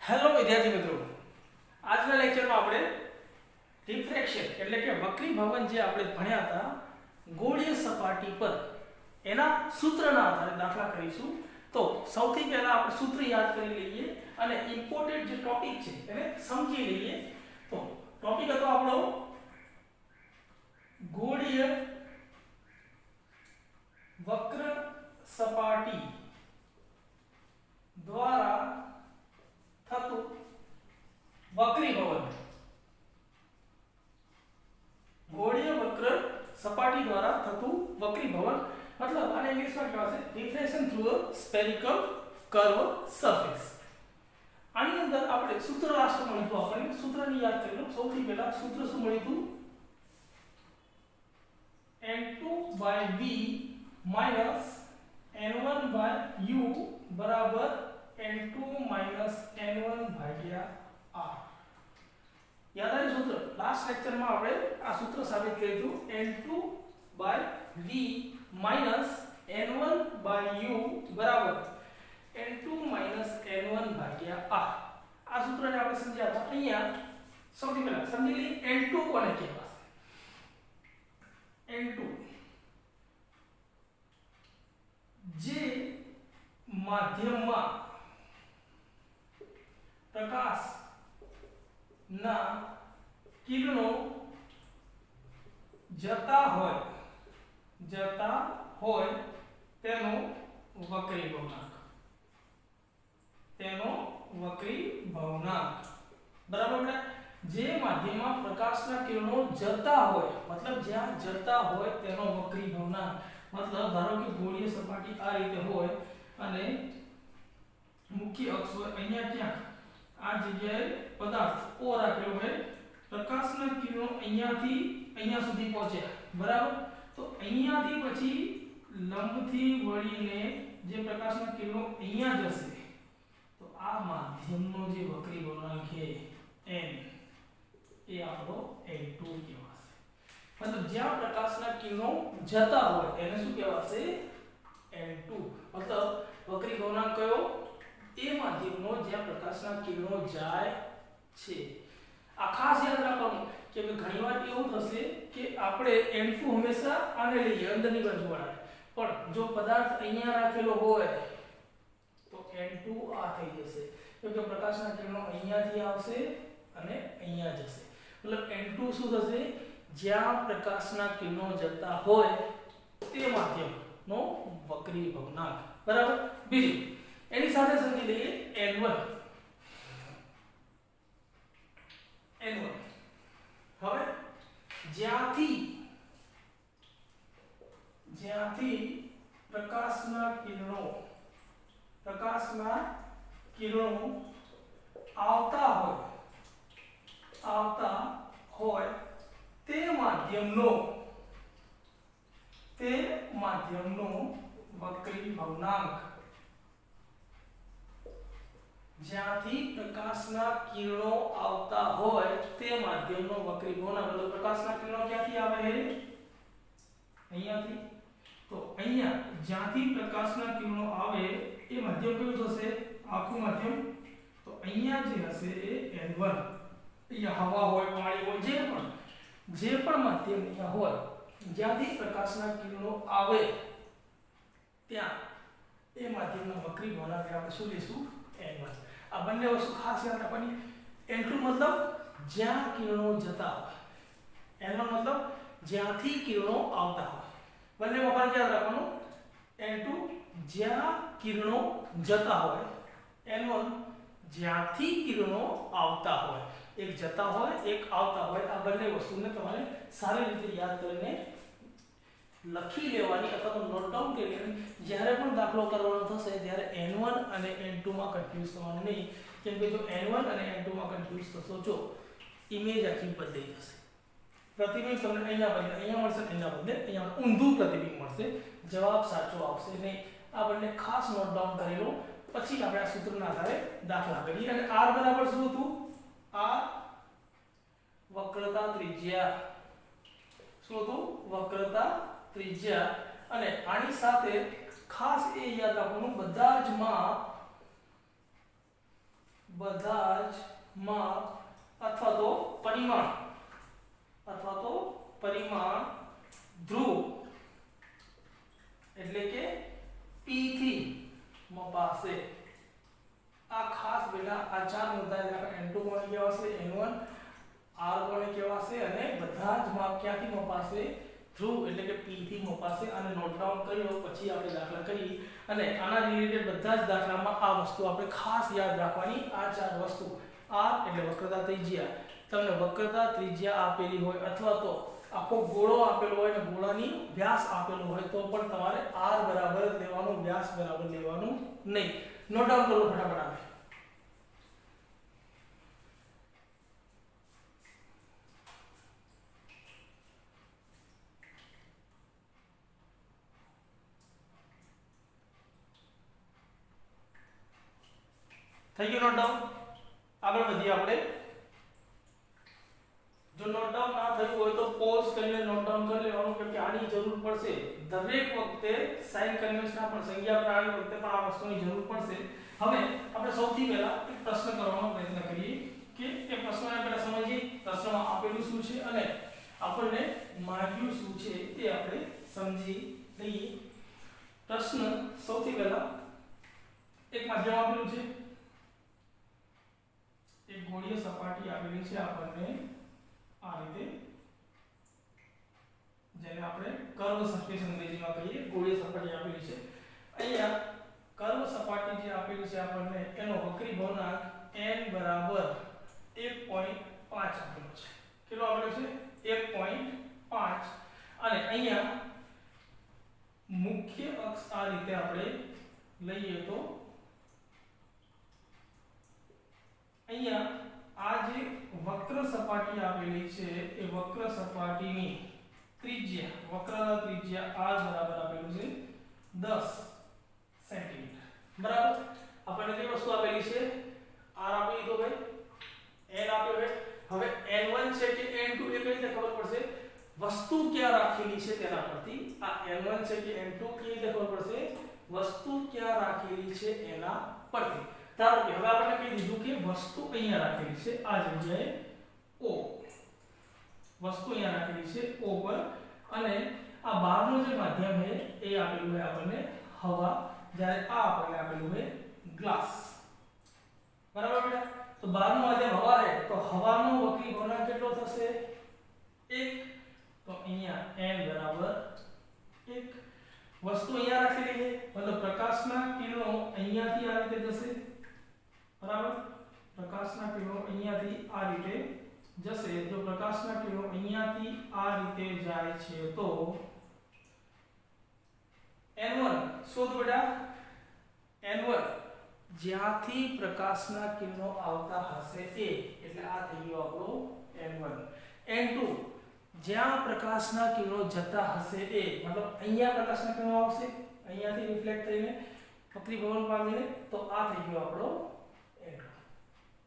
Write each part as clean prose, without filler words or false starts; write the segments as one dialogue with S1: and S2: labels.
S1: Hello વિદ્યાર્થી મિત્રો, આજના લેક્ચરમાં આપણે ડિફ્રેક્શન એટલે કે વક્રીભવન જે આપણે ભણ્યા હતા ગોળીય સપાટી પર એના સૂત્રના આધારે દાખલા કરીશું. તો સૌથી પહેલા આપણે સૂત્ર યાદ કરી લઈએ અને ઇમ્પોર્ટન્ટ જે ટોપિક છે એને સમજી લઈએ. તો ટોપિક હતો આપણો ગોળીય વક્ર સપાટી દ્વારા થતું વક્રીભવન. ગોળીય વક્ર સપાટી દ્વારા થતું વક્રીભવન मतलब આને ઇંગ્લિશમાં કહેવાશે ડિફ્રેક્શન થ્રુ અ સ્ફેરિકલ કર્વ સરફેસ. આની અંદર આપણે સૂત્ર રાષ્ટ્ર મળ્યું હતું. આપણે સૂત્રને યાદ કરી લો. સૌથી પહેલા સૂત્ર શું મળ્યું હતું? n2/v n1/u બરાબર n2 - n1/r. યાદ આવ્યું સૂત્ર? લાસ્ટ લેક્ચરમાં આપણે આ સૂત્ર સાબિત કર્યું હતું. n2/v n1/u બરાબર n2 - n1/r. આ સૂત્રને આપણે સમજ્યા હતા. અહીંયા સૌથી પહેલા સમજી લઈએ n2 કોને કહેવાય. n2 જે માધ્યમમાં પ્રકાશના કિરણો જતા હોય તેનો વક્રીભવનાંક. બરાબર. જે માધ્યમમાં પ્રકાશના કિરણો જતા હોય મતલબ જ્યાં જતા હોય તેનો વક્રીભવનાંક. મતલબ ધારો કે ગોળીય સપાટી આ રીતે હોય અને મુખ્ય અક્ષ હોય અહીંયા ક્યાંક આ જગ્યાએ પદાર્થ O રાખેલો હોય. પ્રકાશના કિરણો અહીંયાથી અહીંયા સુધી પહોંચ્યા. બરાબર. તો અહીંયાથી પછી લંબથી વળીને જે પ્રકાશના કિરણો અહીંયા જશે તો આ માધ્યમનો જે વક્રીભવનાંક છે n એ આપણો n2 કહેવાશે. મતલબ જ્યાં પ્રકાશના કિરણો જતા હોય એને શું કહેવાશે? n2. મતલબ વક્રીભવનાંક કયો? એ માધ્યમનો જ્યાં પ્રકાશના કિરણો જાય છે. આ ખાસ યાદ રાખવાનું કે ઘણીવાર એવું થશે કે આપણે n2 હંમેશા આને લઈએ અંદરની બાજુ વાળા, પણ જો પદાર્થ અહીંયા રાખેલો હોય તો n2 આ થઈ જશે. કેમ કે પ્રકાશના કિરણો અહીંયાથી આવશે અને અહીંયા જશે. મતલબ n2 શું થશે? જ્યાં પ્રકાશના કિરણો જતા હોય તે માધ્યમનો વક્રીભવનાંક. બરાબર. બીજું એની સાથે સમજી લઈએ n1. હવે જ્યાંથી પ્રકાશના કિરણો આવતા હોય તે માધ્યમનો વક્રીભવનાંક. જ્યાંથી પ્રકાશના કિરણો આવતા હોય તે માધ્યમનો વક્રીભવનાંક. એટલે પ્રકાશના કિરણો ક્યાંથી આવે છે? અહીંયાથી. તો અહીંયા જ્યાંથી પ્રકાશના કિરણો આવે એ માધ્યમ કયું થશે? આખું માધ્યમ. તો અહીંયા જે હશે એ n1. અહીંયા હવા હોય, પાણી હોય, જે પણ માધ્યમ અહીંયા હોય જ્યાંથી પ્રકાશના કિરણો આવે ત્યાં એ માધ્યમના વક્રીભવનાંક આપણે શું લઈશું? n1. આ બંને વસ્તુ ખાસ યાદ રાખવાની. n2 મતલબ જ્યાં કિરણો જતા હોય, n1 મતલબ જ્યાંથી કિરણો આવતા હોય. બંનેમાં ફરક યાદ રાખવાનો. n2 જ્યાં કિરણો જતા હોય, n1 જ્યાંથી કિરણો આવતા હોય. એક જતા હોય, એક આવતા હોય. આ બંને વસ્તુને તમારે સારી રીતે યાદ કરીને લખી લેવાની અથવા તો નોટ ડાઉન કરી લેવાની. જ્યારે પણ દાખલો કરવાનો થશે ત્યારે n1 અને n2 માં કન્ફ્યુઝ થવાનું નહીં. કેમ કે જો n1 અને n2 માં કન્ફ્યુઝ થશો જો ઇમેજ આખી બદલાઈ જશે. પ્રતિબિંબ તમને અહીંયા બદલે અહીંયા મળશે, અહીંયા બદલે અહીંયા ઊંધું પ્રતિબિંબ મળશે. જવાબ સાચો આવશે નહીં. આ બંને ખાસ નોટ ડાઉન કરી લો. પછી આપણે આ સૂત્રના આધારે દાખલા કરીએ. અને r બરાબર શું હતું? r વક્રતા ત્રિજ્યા. શું હતું? વક્રતા ત્રિજ્યા. અને આની સાથે ખાસ એ યાદ રાખવાનું બધા જ માપ બધા જ માપ અથવા તો પરિમાણ ધ્રુવ એટલે કે P થી મપાશે। આ ખાસ બેટા આ ચાર મુદ્દા N2 કોને કહેવાશે, N1 R કોને કહેવાશે અને બધા જ માપ ક્યાંથી મપાશે, ધ્રુવ એટલે કે P થી મપાશે। આને નોટ ડાઉન કરી લો, પછી આપણે દાખલા કરી અને આના રિલેટેડ બધા જ દાખલામાં આ વસ્તુ આપણે ખાસ યાદ રાખવાની। આ ચાર વસ્તુ R એટલે વક્રતા ત્રિજ્યા, તમને વક્રતા ત્રિજ્યા આપેલી હોય અથવા તો આખો ગોળો આપેલો હોય અને ગોળાની વ્યાસ આપેલો હોય તો પણ તમારે R બરાબર જ લેવાનું, વ્યાસ બરાબર લેવાનું નહીં। નોટ ડાઉન કરો ફટાફટ આવે। થઈ ગયું નોટ ડાઉન? આગળ વધીએ આપણે। જો નોટ ડાઉન ના થયું હોય તો પોઝ કરીને નોટ ડાઉન કરી લેવાનું, કેમ કે આની જરૂર પડશે દરેક વખતે। સાઇન કન્વેન્શનના પણ સંજ્ઞા પ્રણાલી વખતે પણ આ વસ્તુની જરૂર પડશે। હવે આપણે સૌથી પહેલા એક પ્રશ્ન કરવાનો પ્રયત્ન કરીએ કે એ પ્રશ્નને પહેલા સમજીએ, પ્રશ્નમાં આપેલું શું છે અને આપણને માંગ્યું શું છે એ આપણે સમજી લઈએ। પ્રશ્ન સૌથી પહેલા એક માધ્યમ આપેલું છે, એક ગોળીય સપાટી આપેલી છે આપણને આ રીતે, જેને આપણે કર્વ સરફેસ અંગ્રેજીમાં કહીએ, ગોળીય સપાટી આપેલી છે। અહીંયા કર્વ સપાટી જે આપેલી છે આપણને એનો વક્રીભવનાંક n બરાબર 1.5 આપેલો છે। કેટલો આપેલો છે? 1.5। અને અહીંયા મુખ્ય અક્ષ આ રીતે આપણે લઈએ તો અહીંયા આ જે વક્ર સપાટી આપેલી છે એ વક્ર સપાટીની ત્રિજ્યા, વક્રના ત્રિજ્યા r બરાબર આપેલું છે 10 સેન્ટીમીટર, બરાબર। આપણને કઈ વસ્તુ આપેલી છે? r આપી દીધો ભાઈ, n આપ્યો છે। હવે n1 છે કે n2 એ કઈ રીતે ખબર પડશે? વસ્તુ ક્યાં રાખેલી છે તેના પરથી। આ n1 છે કે n2 કઈ રીતે ખબર પડશે? વસ્તુ ક્યાં રાખેલી છે એના પરથી। ધારો કે હવે આપણે કહી દીધું કે વસ્તુ અહીંયા રાખેલી છે આ જગ્યાએ O, વસ્તુ અહીંયા રાખેલી છે O પર, અને આ બહારનું જે માધ્યમ છે એ આપેલું છે આપણને હવા, જ્યારે આ આપણને આપેલું છે ગ્લાસ, બરાબર બેટા? તો બહારનું માધ્યમ હવા છે તો હવાનો વક્રીભવનાંક કેટલો થશે? 1। તો અહીંયા n બરાબર 1। વસ્તુ અહીંયા રાખેલી છે મતલબ પ્રકાશના કિરણો અહીંયાથી આ રીતે જશે, બરાબર? પ્રકાશના કિરણો અહીંયાથી આ રીતે જશે। જો પ્રકાશના કિરણો અહીંયાથી આ રીતે જાય છે તો n1 શોધ બેટા। n1 જ્યાંથી પ્રકાશના કિરણો આવતા હશે એ, એટલે આ થઈ ગયો આપણો n1। n2 જ્યાં પ્રકાશના કિરણો જતા હશે એ, મતલબ અહીંયા પ્રકાશના કિરણો આવશે, અહીંયાથી રિફ્લેક્ટ થઈને વક્રીભવન પામીને, તો આ થઈ ગયો આપણો n2,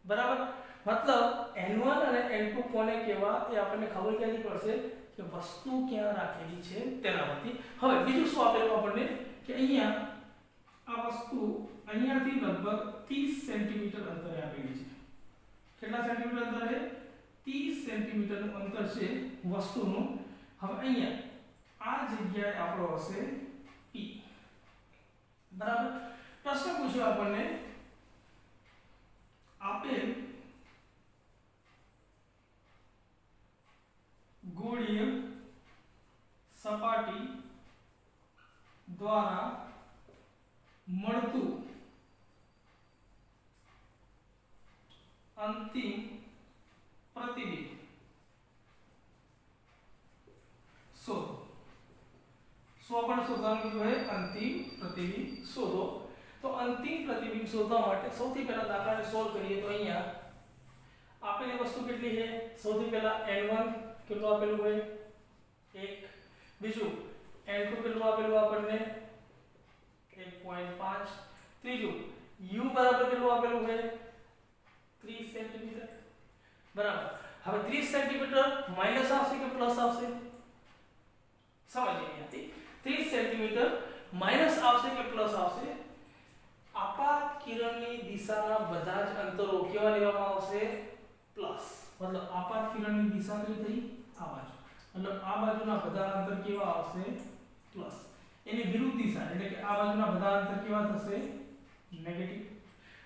S1: બરાબર? મતલબ n1 અને n2 કોને કહેવા એ આપણને ખબર ક્યાંથી પડશે કે વસ્તુ ક્યાં રાખેલી છે તેના પરથી। હવે બીજું શું આપેલું આપણને કે અહીંયા આ વસ્તુ અહીંયાથી લગભગ 30 સેન્ટીમીટર અંતરે આપેલી છે। કેટલા સેન્ટીમીટર અંતર છે? 30 સેન્ટીમીટરનું અંતર છે વસ્તુનું। હવે અહીંયા આ જગ્યાએ આપણો હશે P, બરાબર? પ્રશ્ન પૂછ્યો આપણને આપેલ ગોળીય સપાટી દ્વારા મળતું અંતિમ પ્રતિબિંબ શોધો। શું આપણે શોધવાનું કીધું છે? અંતિમ પ્રતિબિંબ શોધો। તો અંતિમ પ્રતિબિંબ શોધવા માટે સૌથી પહેલા દાખલાને સોલ્વ કરીએ તો અહીંયા આપેલી વસ્તુ કેટલી છે? સૌથી પહેલા n1 કેટલું આપેલું હોય? 1। બીજું n2 કેટલું આપેલું આપણને? 1.5। ત્રીજું u બરાબર કેટલું આપેલું છે? 30 સેન્ટીમીટર, બરાબર? હવે 30 સેન્ટીમીટર માઈનસ આવશે કે પ્લસ આવશે? સમજીએ અહીંયાથી 30 સેન્ટીમીટર માઈનસ આવશે કે પ્લસ આવશે? આપાત કિરણની દિશાના બધા જ અંતરો કેવા લેવામાં આવશે પ્લસ મતલબ આપાત કિરણની દિશા કઈ થઈ આ બાજુ મતલબ આ બાજુના બધા અંતર કેવા આવશે પ્લસ એની વિરુદ્ધ દિશા એટલે કે આ બાજુના બધા અંતર કેવા થશે નેગેટિવ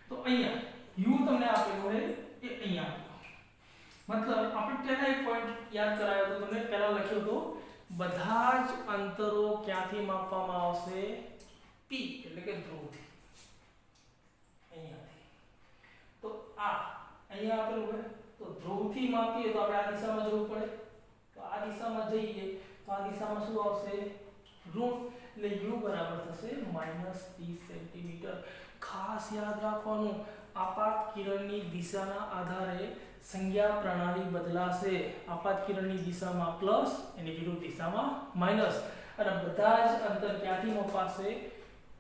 S1: તો અહીંયા u તમને આપેલો છે એ અહીંયા मतलब આપણે પહેલા એક પોઈન્ટ યાદ કરાયો તો તમને પહેલા લખ્યો તો બધા જ અંતરો ક્યાંથી માપવામાં આવશે p એટલે કે ધ્રુવથી અહીંયાથી તો આ અહીંયા આપેલું છે તો ધ્રુવથી માપીએ તો આપણે આ દિશામાં જવું પડે તો આ દિશામાં જઈએ તો આ દિશામાં શું આવશે ઋણ એટલે u બરાબર થશે -30 સેન્ટીમીટર ખાસ યાદ રાખવાનું આપાત કિરણની દિશાના આધારે સંજ્ઞા પ્રણાલી બદલાશે આપાત કિરણની દિશામાં પ્લસ એની વિરુદ્ધ દિશામાં માઈનસ અને બધા જ અંતર ક્યાંથી મપાશે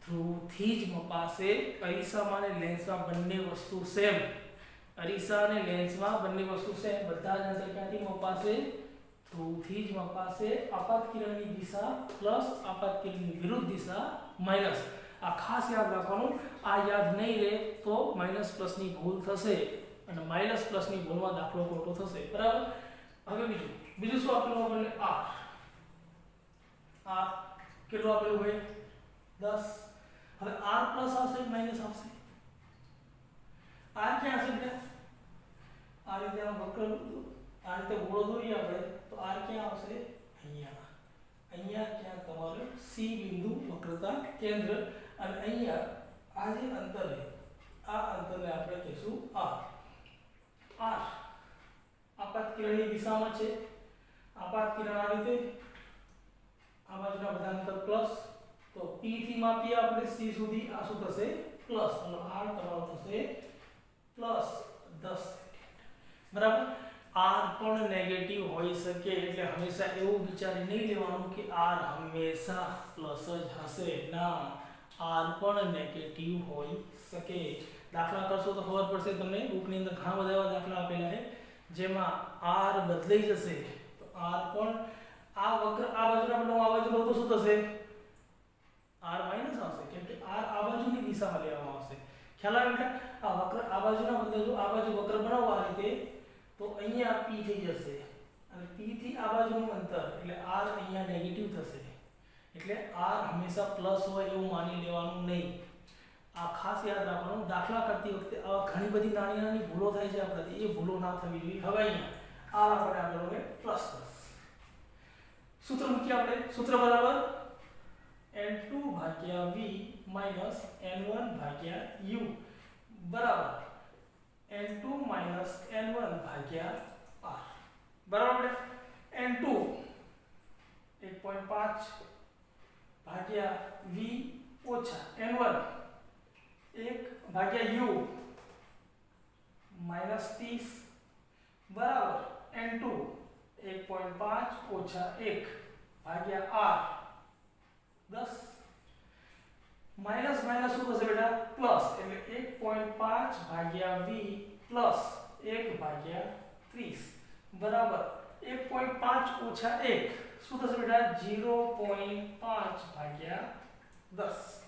S1: ધ્રુવથી જ મપાશે અરીસામાં અને લેન્સમાં બંને વસ્તુ સેમ અરીસા અને લેન્સમાં બંને વસ્તુ સેમ બધા જ અંતર ક્યાંથી મપાશે ધ્રુવથી જ મપાશે આપાત કિરણની દિશા પ્લસ આપાત કિરણની વિરુદ્ધ દિશા માઈનસ આ ખાસ યાદ રાખવાનું આ યાદ નહીં રહે તો માઈનસ પ્લસ ની ભૂલ થશે અને માઈનસ પ્લસ ની ભૂલમાં દાખલો ખોટો થશે બરાબર હવે બીજું શું આપેલું આપણને r કેટલું આપેલું હોય 10 હવે r પ્લસ આવશે માઈનસ આવશે r ક્યાં હશે બેટા આ રીતે વક્ર આ રીતે ગોળો દોરીએ આપણે તો r ક્યાં આવશે અહીંયા ક્યાં તમારું c બિંદુ વક્રતા કેન્દ્ર અને અહીંયા આ જે અંતર છે આ અંતરને આપણે કહીશું r આપાત કિરણની દિશામાં છે આપાત કિરણ આ રીતે આ બાજુના બધા અંતર પ્લસ તો p થી માપીએ આપણે c સુધી આ શું થશે પ્લસ અને r તમારો થશે પ્લસ 10 બરાબર r પણ નેગેટિવ હોઈ શકે એટલે હંમેશા એવું વિચારી નહીં લેવાનું કે r હંમેશા પ્લસ જ હશે ના r પણ નેગેટિવ હોઈ શકે દાખલા કરશો તો ખબર પડશે તમને બુકની અંદર ઘણા બધા એવા દાખલા આપેલા છે જેમાં r બદલાઈ જશે તો r પણ આ વક્ર આ બાજુના બદલે આ બાજુ લો તો શું થશે r માઈનસ આવશે કેમ કે r આ બાજુની દિશામાં લેવામાં આવશે ખ્યાલ આવે બેટા આ વક્ર આ બાજુના બદલે જો આ બાજુ વક્ર બનાવો આ રીતે તો અહીંયા p થઈ જશે અને p થી આ બાજુનું અંતર એટલે r અહીંયા નેગેટિવ થશે એટલે r હંમેશા પ્લસ હોય એવું માની લેવાનું નહીં આ ખાસ યાદ રાખવાનું દાખલા કરતી વખતે આવા ઘણી બધી નાની નાની ભૂલો થાય છે આપણાથી એ ભૂલો ના થવી જોઈએ હવે અહીંયા r આપણે આગળ હોય પ્લસ સૂત્ર મૂકીએ આપણે સૂત્ર બરાબર n2 ભાગ્યા v માઈનસ n1 ભાગ્યા u બરાબર n2 માઈનસ n1 ભાગ્યા r બરાબર n2 1.5 ભાગ્યા v ઓછા n1 1 ભાગ્યા u માઈનસ 30 બરાબર n2 1.5 ઓછા 1 ભાગ્યા r 10 માઈનસ માઈનસ શું થશે બેટા પ્લસ એટલે 1.5 ભાગ્યા v પ્લસ 1 ભાગ્યા 30 બરાબર 1.5 ઓછા 1 શું થશે બેટા 0.5 ભાગ્યા 10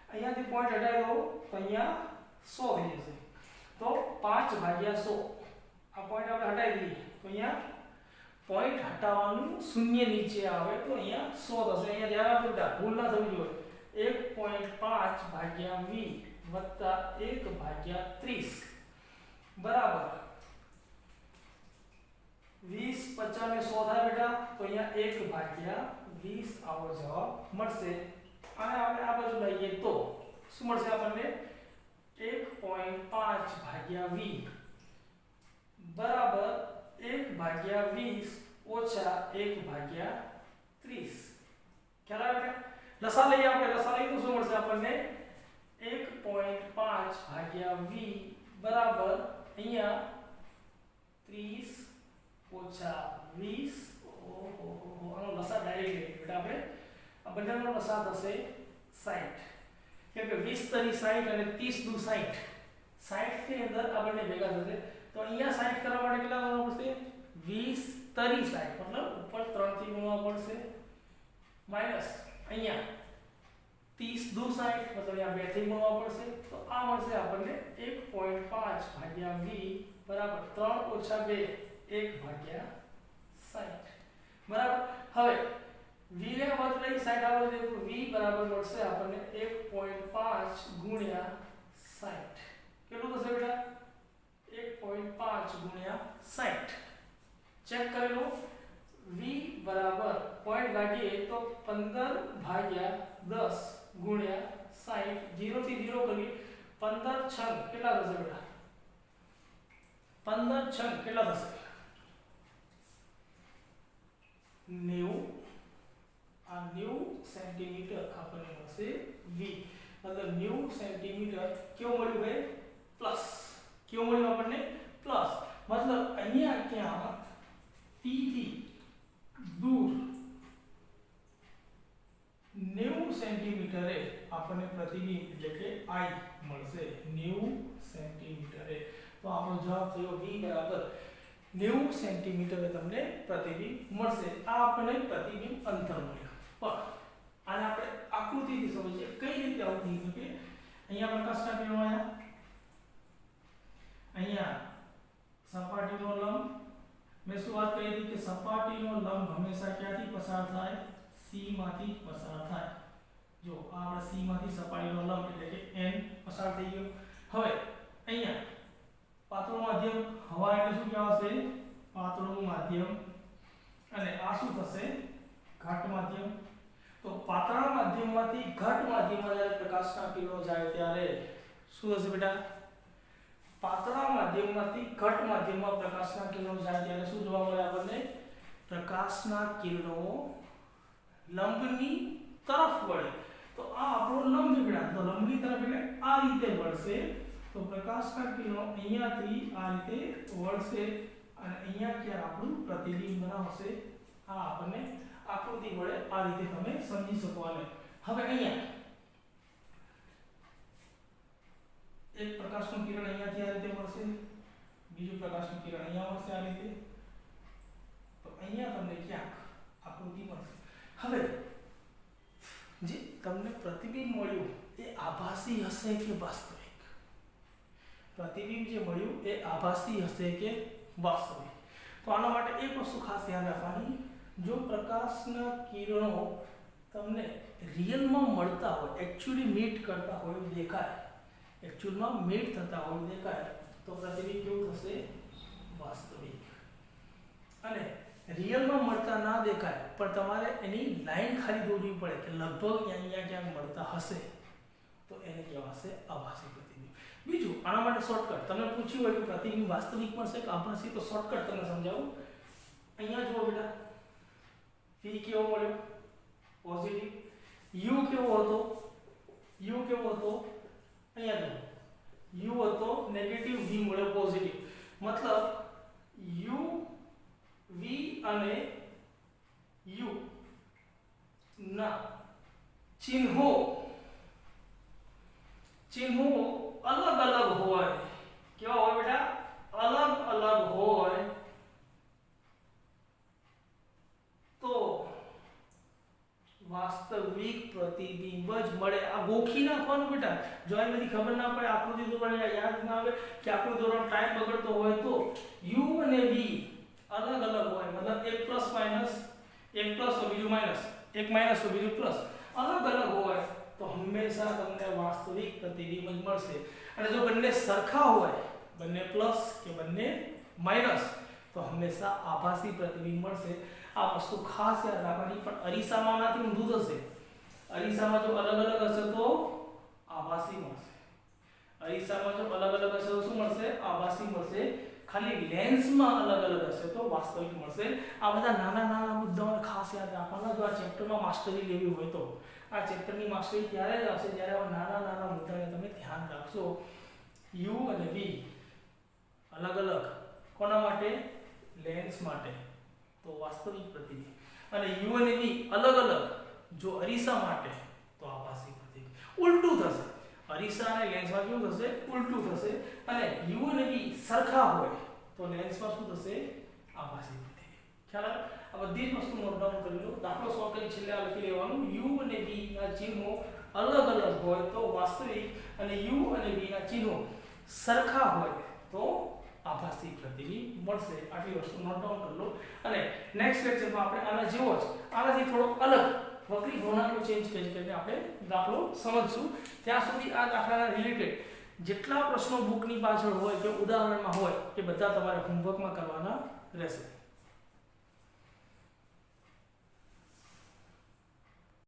S1: અહીંયાથી પોઈન્ટ હટાવી દો તો અહીંયા 100 થઈ જશે તો 5 ભાગ્યા 100 આ પોઈન્ટ આપણે હટાવી દઈએ તો અહીંયા પોઈન્ટ હટાવવાનું શૂન્ય નીચે આવે તો અહીંયા 100 થશે અહીંયા ધ્યાન આપજો બેટા ભૂલ ના થવી જોઈએ 1.5 ભાગ્યા v વત્તા 1 ભાગ્યા 30 બરાબર 20 50 ને 100 થાય બેટા તો અહીંયા 1 ભાગ્યા 20 આવો જવાબ મળશે અને આપણે આ બાજુ લઈએ તો શું મળશે આપણને 1.5 ભાગ્યા v બરાબર 1 ભાગ્યા 20 ઓછા 1 ભાગ્યા 30 ખ્યાલ આવે લસા લઈએ આપણે લસા લઈએ તો શું મળશે આપણને 1.5 ભાગ્યા v બરાબર અહીંયા 30 ઓછા 20 ઓહો આનો લસા ડાયરેક્ટ બેટા આપણે આ બંનેનો લસા થશે 60 કેમ કે 20 તરી 60 અને 30 દુ 60 60 ની અંદર આ બંને ભેગા થશે તો અહીંયા 60 કરવા માટે કેટલા કરવું પડશે 20 તરી 60 મતલબ ઉપર 3 થી ગુણવા પડશે માઈનસ અહીંયા 30 દુ 60 मतलब यहाँ 2 થી ગુણવા પડશે તો આ મળશે આપણને 1.5 ભાગ્યા v બરાબર 3 ઓછા 2 1 ભાગ્યા 60 બરાબર। હવે v ને બદલે 60 આવડે તો v બરાબર મળશે આપણને 1.5 ગુણ્યા 60 કેટલું થશે બેટા 1.5 ગુણ્યા 60 चेक कर लो v बराबर पॉइंट काटिए तो 15 भाग्या 10 गुणिया 60 0 થી 0 કરીએ 15 6 કેટલા થશે બેટા 15 6 કેટલા થશે 90 આ 90 સેન્ટીમીટર આપણને મળશે v मतलब 90 સેન્ટીમીટર क्यों મળ્યું है प्लस क्यों મળ્યું આપણને प्लस मतलब અહીંયા ક્યાં P થી दूर 90 સેન્ટીમીટરે આપણને પ્રતિબિંબ એટલે કે I મળશે 90 સેન્ટીમીટરે તો આપણો જવાબ થયો V બરાબર 90 સેન્ટીમીટરે તમને પ્રતિબિંબ મળશે આ આપણને પ્રતિબિંબ અંતર મળ્યું પણ આને આપણે આકૃતિથી સમજીએ કઈ રીતે આવું થઈ શકે અહીંયા પ્રકાશના કિરણો આયા અહીંયા સપાટીનો લંબ मैं शुरुआत करी थी कि सपाटीनो लंब हमेशा क्यांथी पसार थाय C मांथी पसार थाय जो आ આપણે C मांथी सपाटीनो लंब એટલે કે n પસાર થઈ ગયો હવે અહીંયા પાતળું માધ્યમ હવા એટલે શું કહેવાશે પાતળું માધ્યમ અને આ શું થશે ઘાટ માધ્યમ તો પાતળા માધ્યમમાંથી ઘાટ માધ્યમમાં જ્યારે પ્રકાશના કિરણો જાય ત્યારે શું થશે બેટા પાતળા માધ્યમમાંથી ઘટ માધ્યમમાં પ્રકાશના કિરણો જાય ત્યારે શું જોવા મળે આપણને પ્રકાશના કિરણો લંબની તરફ વળે તો આ આપણો લંબ વિકળાંક તો લંબની તરફ એટલે આ રીતે વળશે તો પ્રકાશના કિરણો અહીંયાથી આ રીતે વળશે અને અહીંયા ક્યાં આપણું પ્રતિબિંબ બનાવશે આ આપણને આકૃતિ વડે આ રીતે તમે સમજી શકો અને હવે અહીંયા एक प्रकाशનું કિરણ અહીંયાથી આ રીતે મળશે બીજું પ્રકાશનું કિરણ અહીંયા મળશે આ રીતે તો અહીંયા તમને ક્યાંક આકૃતિ મળશે હવે જે તમને પ્રતિબિંબ મળ્યું એ આભાસી હશે કે વાસ્તવિક પ્રતિબિંબ જે મળ્યું એ આભાસી હશે કે વાસ્તવિક તો આના માટે એક વસ્તુ ખાસ ધ્યાન રાખવાની જો પ્રકાશના કિરણો તમને રિયલમાં મળતા હોય एक्चुअली मीट करता હોય દેખાય एक्चुअल में मीट थता हो देखाय तो प्रतिबिंब केवुं थशे वास्तविक अने रियल में मळता ना देखाय पण तमारे एनी लाइन खाली दौरवी पड़े कि लगभग अहींया क्यांक मळता हशे तो एने कहेवाशे आभासी प्रतिबिंब बीजू आना माटे शॉर्टकट तमने पूछ्युं होय कि प्रतिबिंब वास्तविक मळशे के आभासी तो शॉर्टकट तमने समजावुं अहींया जुओ बेटा v केवो मळ्यो पॉजिटिव u केवो हतो અહીંયા જો u હતો નેગેટિવ v મળ્યો પોઝિટિવ મતલબ u v અને u ના ચિહ્નો અલગ અલગ હોય કેવા હોય બેટા અલગ અલગ હોય તો वास्तविक प्रतिबिंब ज मळे आ गोखी नाखवानुं बेटा जो आ बधी खबर ना पड़े आकृति दौरान याद ना आवे कि आकृति दौरान टाइम बगड़तो होय तो u અને v अलग अलग होय मतलब एक प्लस माइनस एक प्लस और बीजू माइनस एक माइनस और बीजू प्लस अलग अलग होय तो हमेशा तमने वास्तविक प्रतिबिंब ज मळशे અને જો બંને સરખા હોય બંને પ્લસ કે બંને માઈનસ તો હંમેશા આભાસી પ્રતિબિંબ મળશે આ વસ્તુ ખાસ યાદ રાખવાની પણ અરીસામાંનાથી ઊંધું થશે અરીસામાં જો અલગ અલગ હશે તો આભાસી મળશે અરીસામાં જો અલગ અલગ હશે તો શું મળશે આભાસી મળશે ખાલી લેન્સમાં અલગ અલગ હશે તો વાસ્તવિક મળશે આ બધા નાના નાના મુદ્દાઓને ખાસ યાદ રાખવાના જો આ ચેપ્ટરમાં માસ્ટરી લેવી હોય તો આ ચેપ્ટરની માસ્ટરી ત્યારે જ આવશે જ્યારે આ નાના નાના મુદ્દાને તમે ધ્યાન રાખશો u અને v અલગ અલગ કોના માટે લેન્સ માટે तो वास्तविक प्रतिबिंब અને u અને v अलग अलग जो अरीसा માટે तो आभासी प्रतिबिंब उल्टू थશે अरीसा અને લેન્સ માં કેવું થશે ઉલ્ટું થશે અને u અને v સરખા હોય તો લેન્સ માં શું થશે આભાસી प्रतिबिंब ખ્યાલ આવે આ બધી જ વસ્તુ નોટ ડાઉન કરી લો દાખલો સોલ્વ કરી છેલ્લે આ લખી લેવાનું u અને v ના ચિહ્નો અલગ અલગ હોય તો વાસ્તવિક અને u અને v ના ચિહ્નો સરખા હોય તો આભાસી પ્રતિબિંબ મળશે. આટલી વસ્તુ નોટ ડાઉન કરી લો. અને નેક્સ્ટ લેક્ચરમાં આપણે આના જેવો જ આનાથી થોડો અલગ વક્રી ગુણાંકો ચેન્જ કરીને આપણે દાખલો સમજશું. ત્યાં સુધી આ દાખલાના રિલેટેડ જેટલા પ્રશ્નો બુકની પાછળ હોય કે ઉદાહરણમાં હોય એ બધા તમારે હોમવર્કમાં કરવાના રહેશે.